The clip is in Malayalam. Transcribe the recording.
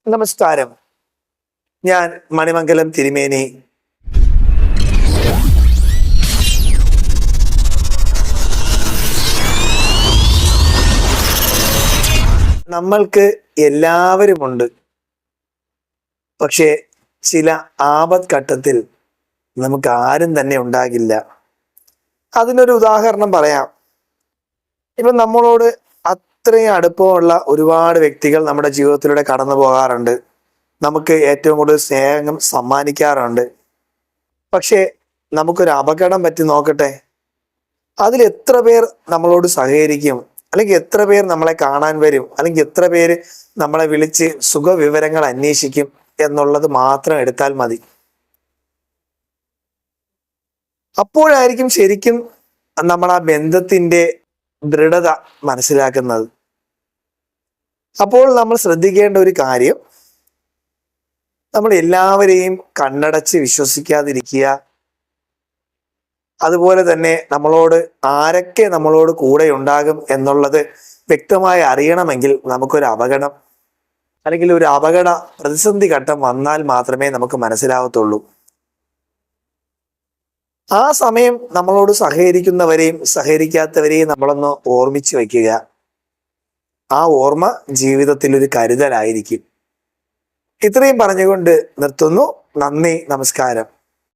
നമസ്കാരം. ഞാൻ മണിമംഗലം തിരുമേനി. നമ്മൾക്ക് എല്ലാവരുമുണ്ട്. പക്ഷേ ചില ആപത് ഘട്ടത്തിൽ നമുക്ക് ആരും തന്നെ ഉണ്ടാകില്ല. അതിനൊരു ഉദാഹരണം പറയാം. ഇപ്പം നമ്മളോട് അത്രയും അടുപ്പമുള്ള ഒരുപാട് വ്യക്തികൾ നമ്മുടെ ജീവിതത്തിലൂടെ കടന്നു പോകാറുണ്ട്. നമുക്ക് ഏറ്റവും കൂടുതൽ സ്നേഹം സമ്മാനിക്കാറുണ്ട്. പക്ഷേ നമുക്കൊരു അപകടം പറ്റി നോക്കട്ടെ. അതിൽ എത്ര പേർ നമ്മളോട് സഹകരിക്കും, അല്ലെങ്കിൽ എത്ര പേർ നമ്മളെ കാണാൻ വരും, അല്ലെങ്കിൽ എത്ര പേര് നമ്മളെ വിളിച്ച് സുഖവിവരങ്ങൾ അന്വേഷിക്കും എന്നുള്ളത് മാത്രം എടുത്താൽ മതി. അപ്പോഴായിരിക്കും ശരിക്കും നമ്മൾ ആ ബന്ധത്തിന്റെ ദൃഢത മനസ്സിലാക്കുന്നത്. അപ്പോൾ നമ്മൾ ശ്രദ്ധിക്കേണ്ട ഒരു കാര്യം, നമ്മൾ എല്ലാവരെയും കണ്ണടച്ച് വിശ്വസിക്കാതിരിക്കുക. അതുപോലെ തന്നെ ആരൊക്കെ നമ്മളോട് കൂടെ ഉണ്ടാകും എന്നുള്ളത് വ്യക്തമായി അറിയണമെങ്കിൽ നമുക്കൊരു അപകടം അല്ലെങ്കിൽ ഒരു അപകട പ്രതിസന്ധി ഘട്ടം വന്നാൽ മാത്രമേ നമുക്ക് മനസ്സിലാവത്തുള്ളൂ. ആ സമയം നമ്മളോട് സഹകരിക്കുന്നവരെയും സഹകരിക്കാത്തവരെയും നമ്മളൊന്ന് ഓർമ്മിച്ച് വയ്ക്കുക. ആ ഓർമ്മ ജീവിതത്തിൽ ഒരു കരുതലായിരിക്കും. ഇത്രയും പറഞ്ഞുകൊണ്ട് നിർത്തുന്നു. നന്ദി, നമസ്കാരം.